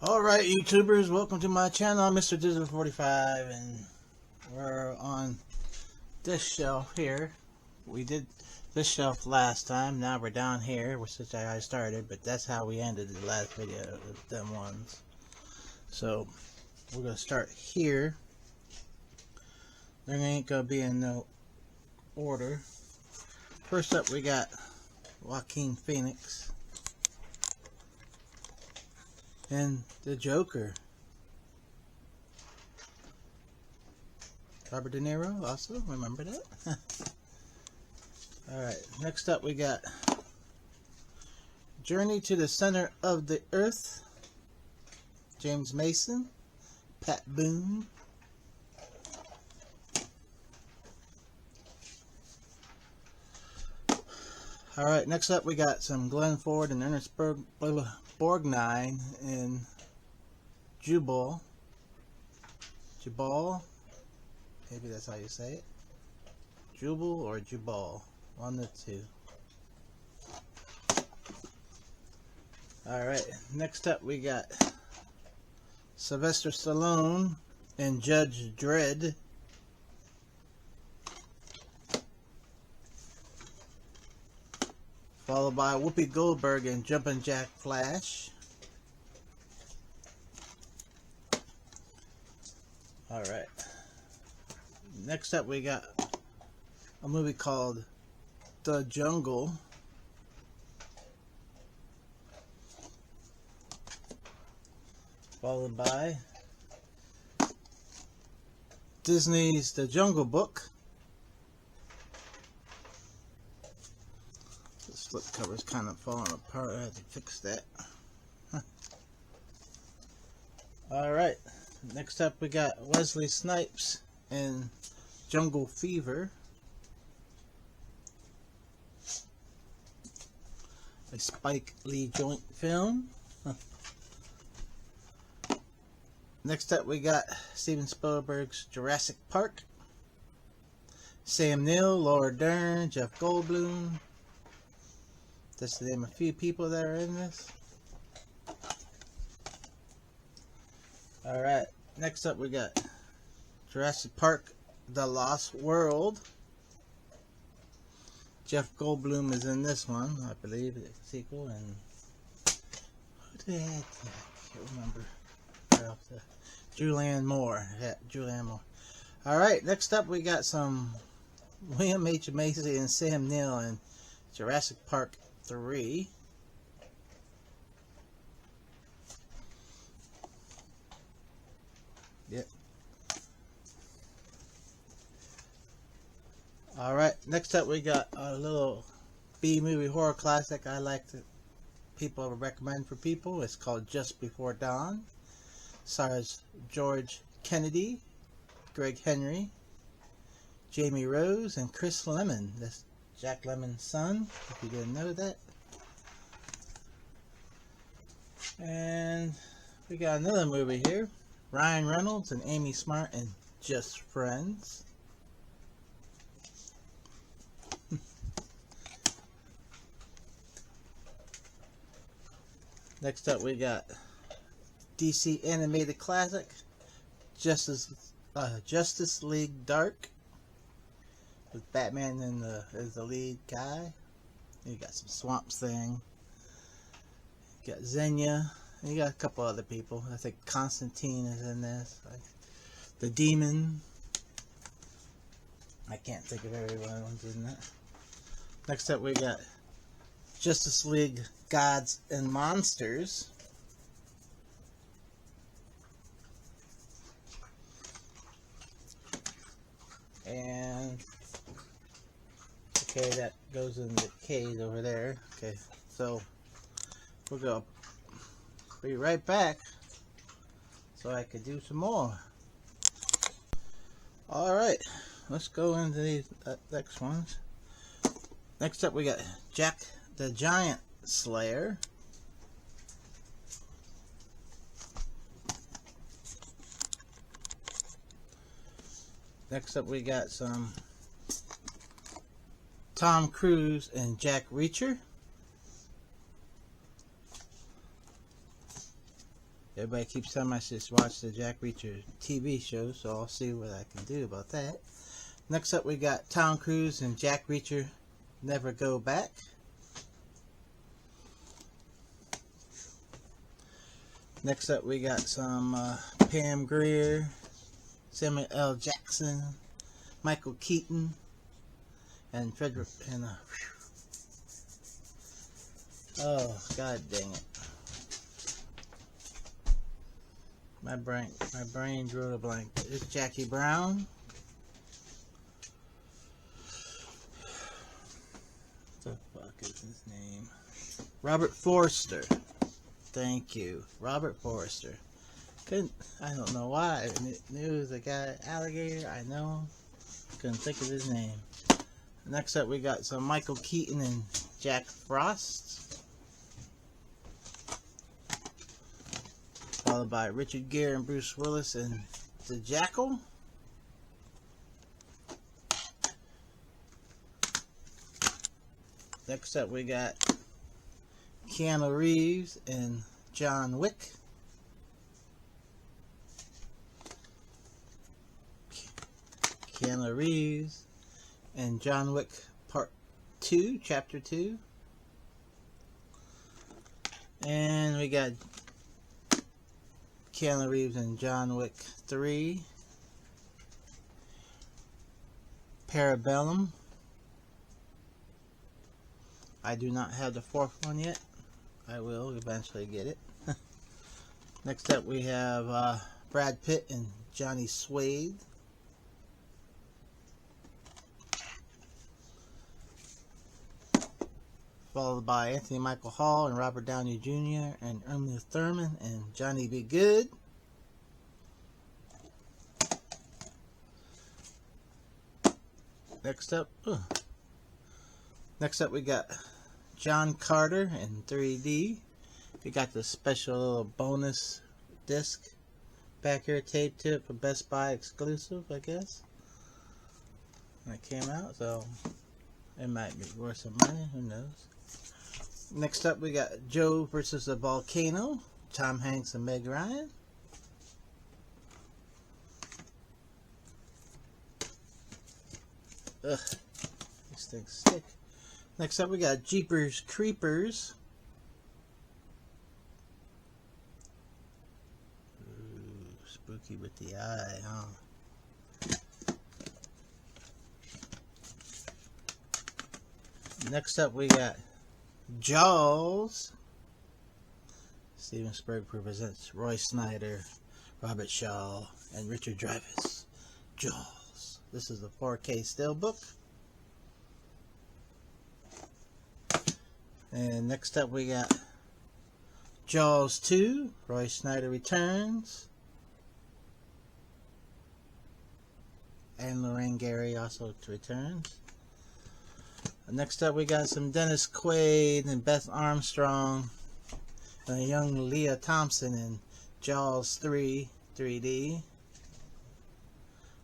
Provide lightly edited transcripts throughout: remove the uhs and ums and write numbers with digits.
Alright, YouTubers, welcome to my channel. I'm Mr. Digital 45, and we're on this shelf here. We did this shelf last time. Now we're down here, which is how I started, but that's how we ended the last video with them ones. So we're gonna start here. There ain't gonna be in no order. First up, we got Joaquin Phoenix and the Joker. Robert De Niro also, remember that? Alright, next up we got Journey to the Center of the Earth, James Mason, Pat Boone. Alright, next up we got some Glenn Ford and Ernest Borgnine in Jubal. Jubal? Maybe that's how you say it. Jubal or Jubal. One of the two. Alright, next up we got Sylvester Stallone and Judge Dredd. Followed by Whoopi Goldberg and Jumpin' Jack Flash. Alright. Next up we got a movie called The Jungle. Followed by Disney's The Jungle Book. This flip cover's kind of falling apart. I have to fix that. Alright. Next up we got Wesley Snipes in Jungle Fever. A Spike Lee joint film. Next up we got Steven Spielberg's Jurassic Park. Sam Neill, Laura Dern, Jeff Goldblum. Just to name a few people that are in this. Alright, next up we got Jurassic Park The Lost World. Jeff Goldblum is in this one, I believe, the sequel, and who did I can't remember. Right off the Julianne Moore. Yeah, Julianne Moore. Alright, next up we got some William H. Macy and Sam Neill in Jurassic Park 3. Yep. Alright, next up we got a little B-movie horror classic I like to people recommend for people. It's called Just Before Dawn. Stars George Kennedy, Greg Henry, Jamie Rose, and Chris Lemmon. That's Jack Lemmon's son, if you didn't know that. And we got another movie here. Ryan Reynolds and Amy Smart and Just Friends. Next up we got DC animated classic Justice League Dark, with Batman as the lead guy. You got some Swamp Thing. You got Xenia. And you got a couple other people. I think Constantine is in this. The Demon. I can't think of everyone's in that. Next up we got Justice League Gods and Monsters. And okay, that goes in the cage over there. Okay, so we'll go be right back so I could do some more. Alright, let's go into these next ones. Next up we got Jack the Giant Slayer. Next up we got some Tom Cruise and Jack Reacher. Everybody keeps telling me I should watch the Jack Reacher TV show, so I'll see what I can do about that. Next up, we got Tom Cruise and Jack Reacher Never Go Back. Next up, we got some Pam Grier, Samuel L. Jackson, Michael Keaton, and Frederick. And oh, god dang it! My brain drew a blank. It's Jackie Brown. What the fuck is his name? Robert Forster. Thank you, Robert Forster. I don't know why. I knew it was a guy, alligator. I know. Couldn't think of his name. Next up, we got some Michael Keaton and Jack Frost, followed by Richard Gere and Bruce Willis and The Jackal. Next up, we got Keanu Reeves and John Wick. Keanu Reeves and John Wick Part 2, Chapter 2. And we got Keanu Reeves and John Wick 3. Parabellum. I do not have the fourth one yet. I will eventually get it. Next up, we have Brad Pitt and Johnny Suede. Followed by Anthony Michael Hall and Robert Downey Jr. and Uma Thurman and Johnny B. Good. Next up, we got John Carter in 3D. We got the special little bonus disc back here taped to it for Best Buy exclusive, I guess. That came out, so it might be worth some money, who knows. Next up, we got Joe versus the Volcano, Tom Hanks and Meg Ryan. Ugh, these things stick. Next up, we got Jeepers Creepers. Ooh, spooky with the eye, huh? Next up, we got Jaws. Steven Spielberg presents Roy Snyder, Robert Shaw, and Richard Dreyfuss. Jaws. This is a 4K steelbook. And next up, we got Jaws 2, Roy Snyder Returns. And Lorraine Gary also returns. Next up, we got some Dennis Quaid and Beth Armstrong and a young Leah Thompson in Jaws 3 3D.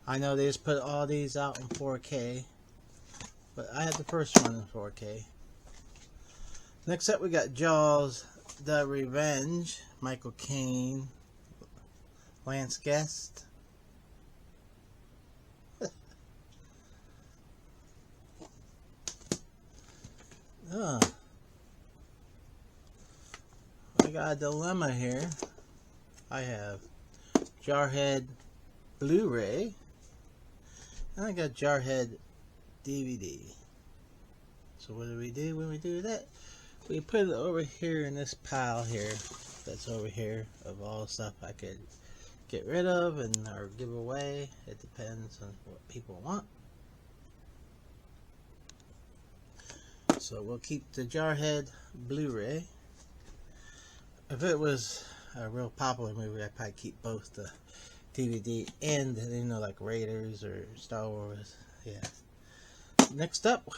I know they just put all these out in 4K, but I had the first one in 4K. Next up, we got Jaws The Revenge, Michael Caine, Lance Guest. I got a dilemma here. I have Jarhead Blu-ray and I got Jarhead DVD. So what do we do when we do that? We put it over here in this pile here that's over here of all stuff I could get rid of and or give away. It depends on what people want. So we'll keep the Jarhead Blu-ray. If it was a real popular movie, I'd probably keep both the DVD and, you know, like Raiders or Star Wars. Yeah. Next up,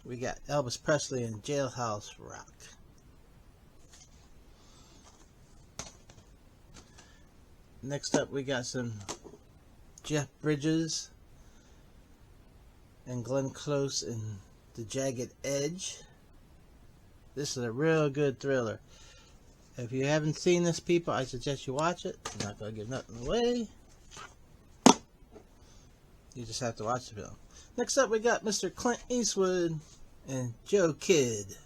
we got Elvis Presley and Jailhouse Rock. Next up, we got some Jeff Bridges and Glenn Close in The Jagged Edge. This is a real good thriller. If you haven't seen this, people, I suggest you watch it. I'm not going to give nothing away. You just have to watch the film. Next up, we got Mr. Clint Eastwood and Joe Kidd.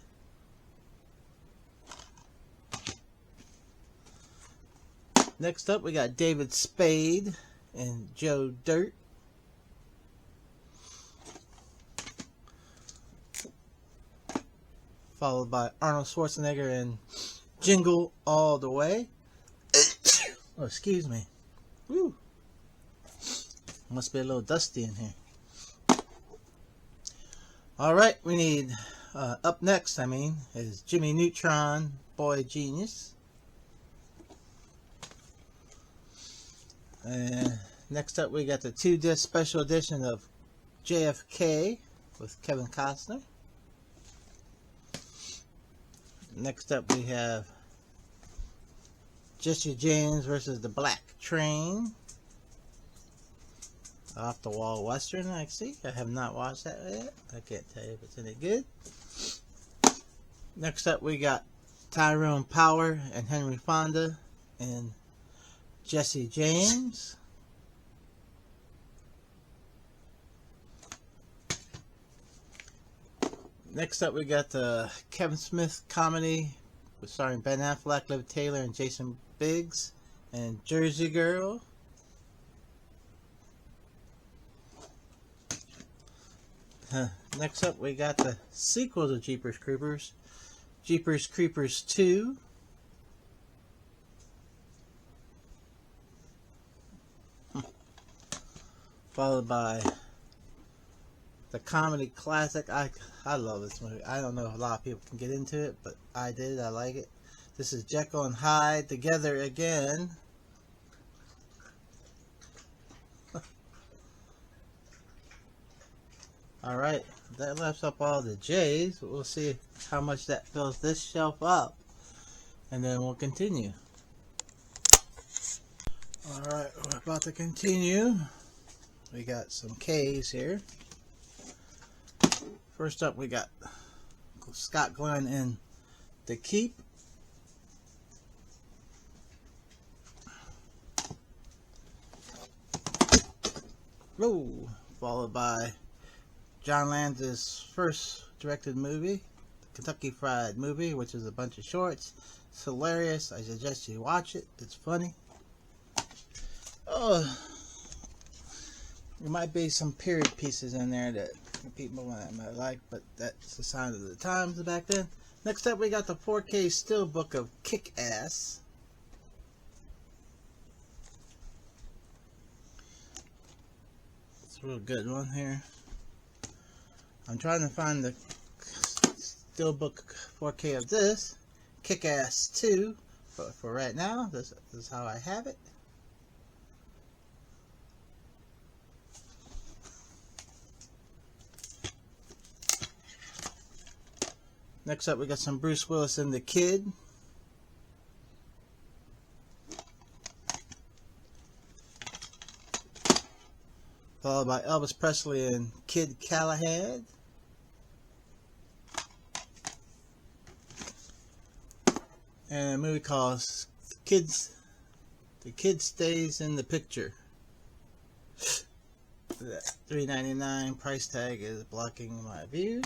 Next up, we got David Spade and Joe Dirt. Followed by Arnold Schwarzenegger and Jingle All the Way. Oh, excuse me. Woo. Must be a little dusty in here. Alright, we need, up next, is Jimmy Neutron, Boy Genius. And next up, we got the 2-disc special edition of JFK with Kevin Costner. Next up, we have Jesse James versus the Black Train. Off the Wall Western, I see. I have not watched that yet. I can't tell you if it's any good. Next up, we got Tyrone Power and Henry Fonda and Jesse James. Next up, we got the Kevin Smith comedy starring Ben Affleck, Liv Taylor, and Jason Biggs, and Jersey Girl. Next up, we got the sequel to Jeepers Creepers, Jeepers Creepers 2. Followed by the comedy classic. I love this movie. I don't know if a lot of people can get into it, but I did. I like it. This is Jekyll and Hyde Together Again. Alright, that wraps up all the J's. We'll see how much that fills this shelf up, and then we'll continue. Alright, we're about to continue. We got some K's here. First up, we got Scott Glenn in The Keep. Whoa. Followed by John Landis' first directed movie, Kentucky Fried Movie, which is a bunch of shorts. It's hilarious. I suggest you watch it. It's funny. Oh, there might be some period pieces in there that people might like, but that's the sign of the times back then. Next up, we got the 4K Steelbook of Kick-Ass. It's a real good one here. I'm trying to find the Steelbook 4K of this, Kick-Ass 2, but for right now, this is how I have it. Next up, we got some Bruce Willis in The Kid. Followed by Elvis Presley and Kid Callahan. And a movie called The Kid Stays in the Picture. That $3.99 price tag is blocking my view.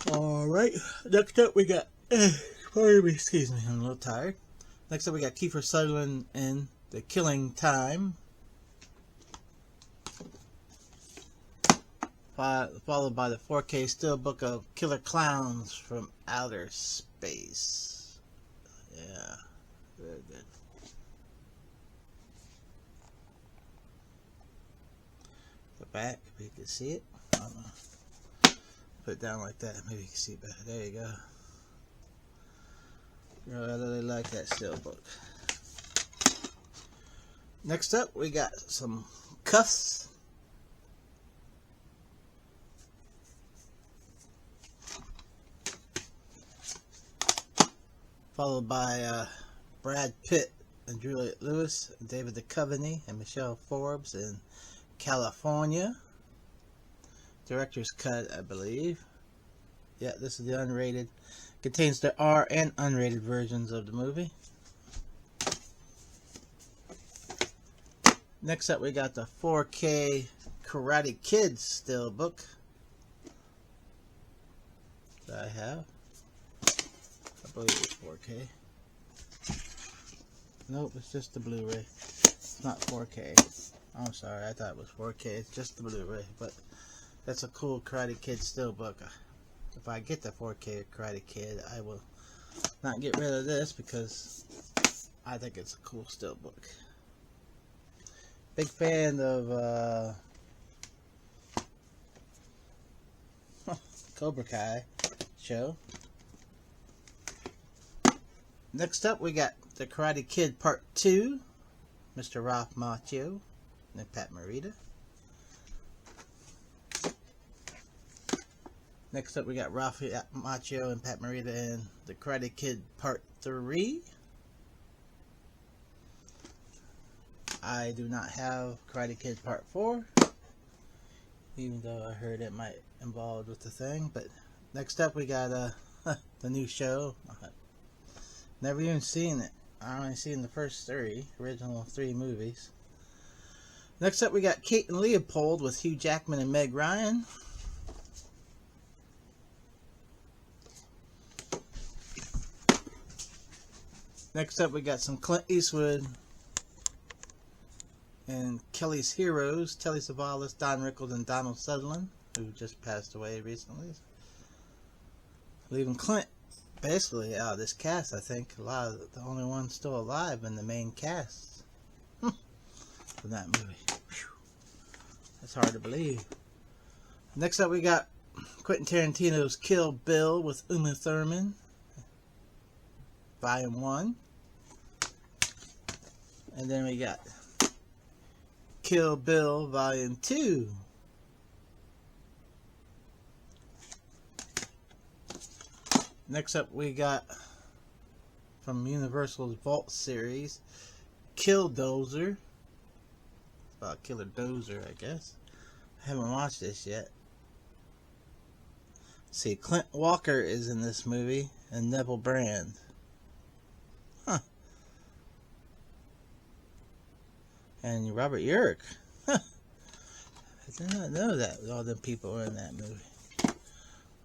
Alright, next up we got, excuse me, I'm a little tired. Next up we got Kiefer Sutherland in The Killing Time. Followed by the 4K Steelbook of Killer Clowns from Outer Space. Yeah, very good. The back, if you can see it. I don't know. Put it down like that, maybe you can see it better. There you go. Girl, I really like that Steelbook. Next up, we got some cuffs. Followed by Brad Pitt and Juliette Lewis, and David Duchovny and Michelle Forbes in California. Director's cut, I believe. Yeah, this is the unrated. Contains the R and unrated versions of the movie. Next up, we got the 4K Karate Kid Steelbook that I have. I believe it's 4K. Nope, it's just the Blu-ray. It's not 4K. I'm sorry, I thought it was 4K. It's just the Blu-ray, but that's a cool Karate Kid Steelbook. If I get the 4K Karate Kid, I will not get rid of this because I think it's a cool Steelbook. Big fan of Cobra Kai show. Next up, we got the Karate Kid Part 2, Mr. Ralph Macchio and Pat Morita. Next up, we got Ralph Macchio and Pat Morita in the Karate Kid Part 3. I do not have Karate Kid Part 4, even though I heard it might involved with the thing. But next up, we got the new show. Never even seen it. I only seen the first original three movies. Next up, we got Kate and Leopold with Hugh Jackman and Meg Ryan. Next up, we got some Clint Eastwood and Kelly's Heroes, Telly Savalas, Don Rickles, and Donald Sutherland, who just passed away recently. Leaving Clint basically out of this cast, I think. A lot of the only one still alive in the main cast from that movie. Whew. That's hard to believe. Next up, we got Quentin Tarantino's Kill Bill with Uma Thurman, Volume 1. And then we got Kill Bill Volume 2. Next up, we got from Universal's Vault series, Killdozer. About Killer Dozer, I guess. I haven't watched this yet. See, Clint Walker is in this movie, and Neville Brand. Huh. And Robert Urich. Huh. I did not know that all them people were in that movie.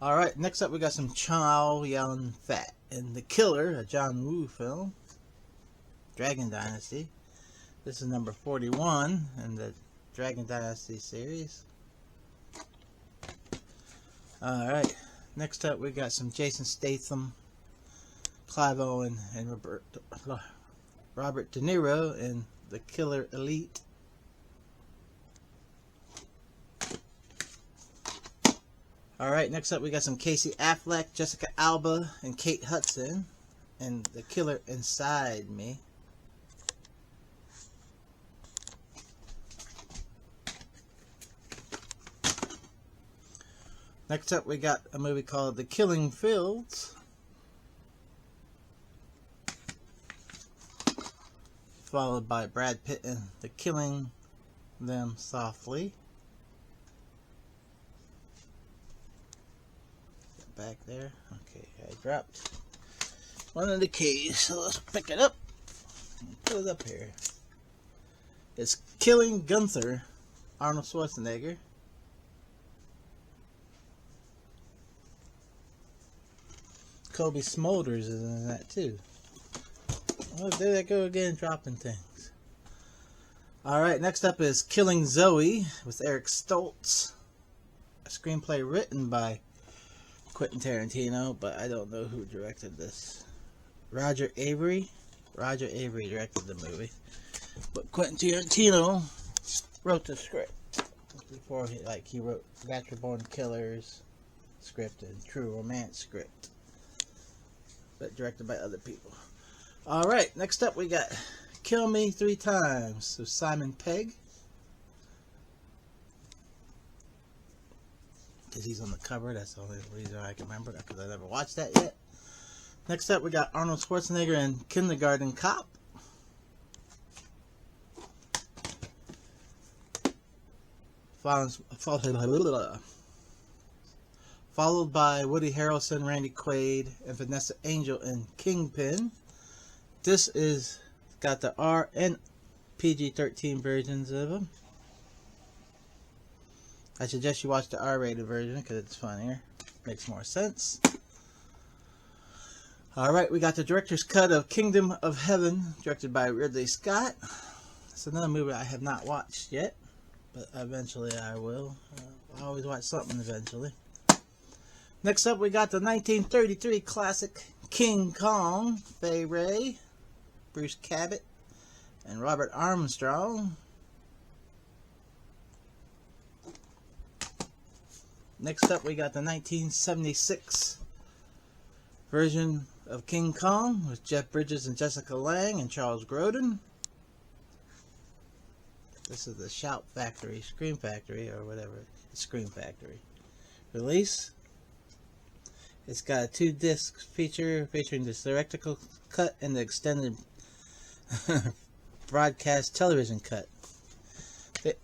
Alright, next up we got some Chow Yun-Fat in The Killer, a John Woo film. Dragon Dynasty. This is number 41 in the Dragon Dynasty series. Alright, next up we got some Jason Statham, Clive Owen, and Robert De Niro in The Killer Elite. Alright, next up we got some Casey Affleck, Jessica Alba, and Kate Hudson in The Killer Inside Me. Next up we got a movie called The Killing Fields. Followed by Brad Pitt in The Killing Them Softly. Back there. Okay, I dropped one of the keys, so let's pick it up and put it up here. It's Killing Gunther, Arnold Schwarzenegger. Kobe Smulders is in that too. Oh, there they go again, dropping things. Alright, next up is Killing Zoe with Eric Stoltz. A screenplay written by Quentin Tarantino, but I don't know who directed this. Roger Avery. Roger Avery directed the movie, but Quentin Tarantino wrote the script before he wrote Natural Born Killers script and True Romance script, but directed by other people. Alright, next up we got Kill Me 3 Times, so Simon Pegg. Because he's on the cover, that's the only reason I can remember, because I never watched that yet. Next up we got Arnold Schwarzenegger in Kindergarten Cop. Followed followed by Woody Harrelson, Randy Quaid, and Vanessa Angel in Kingpin. This is got the R and PG-13 versions of them. I suggest you watch the R-rated version because it's funnier. Makes more sense. Alright, we got the director's cut of Kingdom of Heaven, directed by Ridley Scott. It's another movie I have not watched yet, but eventually I will. I always watch something eventually. Next up, we got the 1933 classic King Kong, Fay Wray, Bruce Cabot, and Robert Armstrong. Next up, we got the 1976 version of King Kong with Jeff Bridges and Jessica Lange and Charles Grodin. This is the Shout Factory, Scream Factory, or whatever. It's Scream Factory release. It's got a 2-disc feature featuring the theatrical cut and the extended broadcast television cut.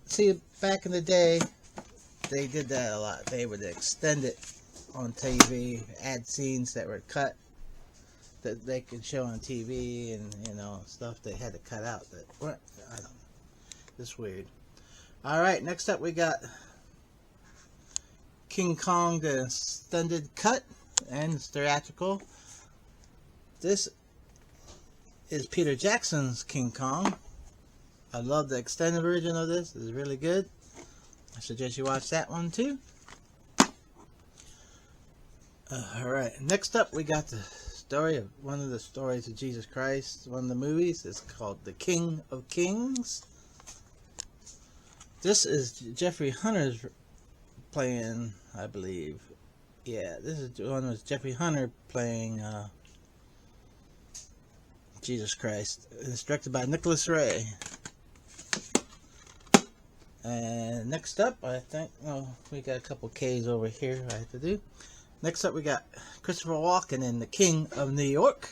See, back in the day, they did that a lot. They would extend it on TV, add scenes that were cut that they could show on TV, and you know, stuff they had to cut out that weren't, I don't know, it's weird. Alright, next up we got King Kong, the extended cut and theatrical. This is Peter Jackson's King Kong. I love the extended version of this. It's really good. I suggest you watch that one too. Alright, next up we got the story of one of the stories of Jesus Christ. One of the movies is called The King of Kings. This is Jeffrey Hunter's playing, I believe. Yeah, this is the one with Jeffrey Hunter playing Jesus Christ. It's directed by Nicholas Ray. And next up, I think, oh, we got a couple K's over here I have to do. Next up, we got Christopher Walken in The King of New York.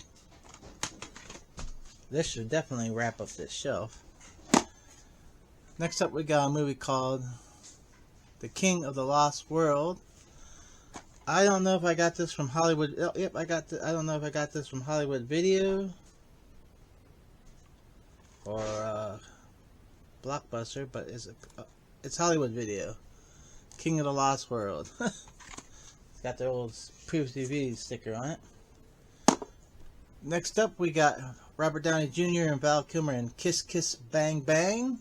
This should definitely wrap up this shelf. Next up, we got a movie called The King of the Lost World. I don't know if I got this from Hollywood. Oh, yep, I don't know if I got this from Hollywood Video or Blockbuster, but it's Hollywood Video. King of the Lost World. It's got their old Preview TV sticker on it. Next up, we got Robert Downey Jr. and Val Kilmer in Kiss Kiss Bang Bang.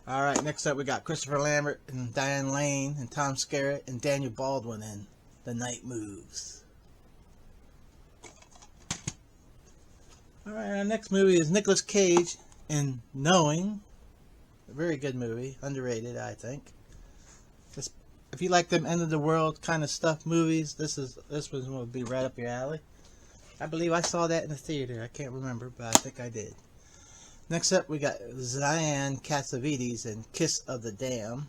Alright, next up we got Christopher Lambert and Diane Lane and Tom Skerritt and Daniel Baldwin in The Night Moves. Alright, our next movie is Nicolas Cage in Knowing. A very good movie, underrated I think. If you like them end of the world kind of stuff movies, this one will be right up your alley. I believe I saw that in the theater. I can't remember, but I think I did. Next up, we got Zion Cassavetes in Kiss of the Dam.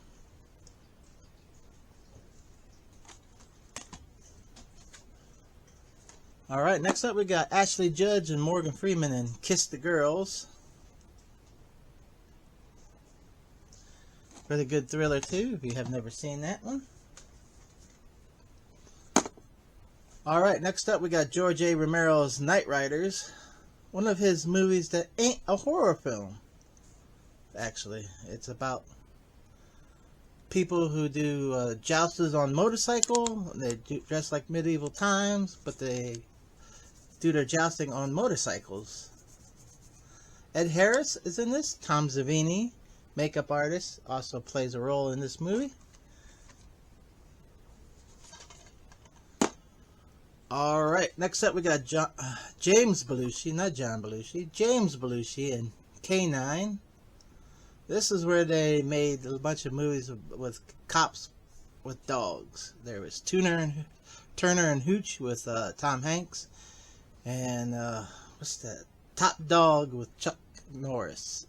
Alright, next up we got Ashley Judd and Morgan Freeman in Kiss the Girls. Really good thriller too, if you have never seen that one. Alright, next up we got George A. Romero's Night Riders. One of his movies that ain't a horror film. Actually, it's about people who do jousting on motorcycle. They dress like medieval times, but they do their jousting on motorcycles. Ed Harris is in this. Tom Savini, makeup artist, also plays a role in this movie. Alright, next up we got James Belushi, not John Belushi, James Belushi in K-9. This is where they made a bunch of movies with cops with dogs. There was Turner and Hooch with Tom Hanks, and what's that? Top Dog with Chuck Norris.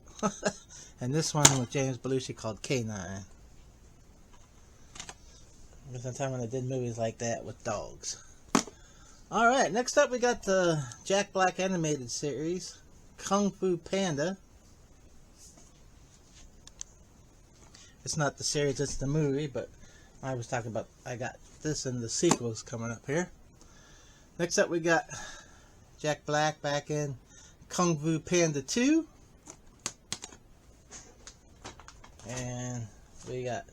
And this one with James Belushi called K-9. There's a time when I did movies like that with dogs. Alright, next up we got the Jack Black animated series, Kung Fu Panda. It's not the series, it's the movie, but I was talking about, I got this and the sequels coming up here. Next up we got Jack Black back in Kung Fu Panda 2. And we got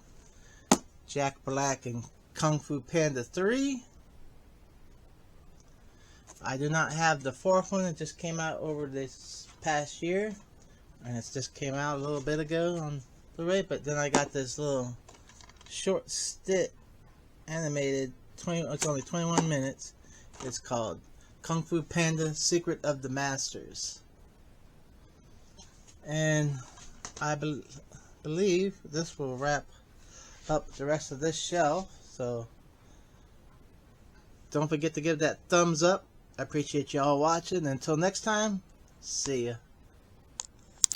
Jack Black in Kung Fu Panda 3. I do not have the fourth one. It just came out over this past year. And it just came out a little bit ago on Blu-ray. But then I got this little short stick animated. It's only 21 minutes. It's called Kung Fu Panda Secret of the Masters. And I believe this will wrap up the rest of this shelf. So don't forget to give that thumbs up. I appreciate y'all watching. Until next time, see ya.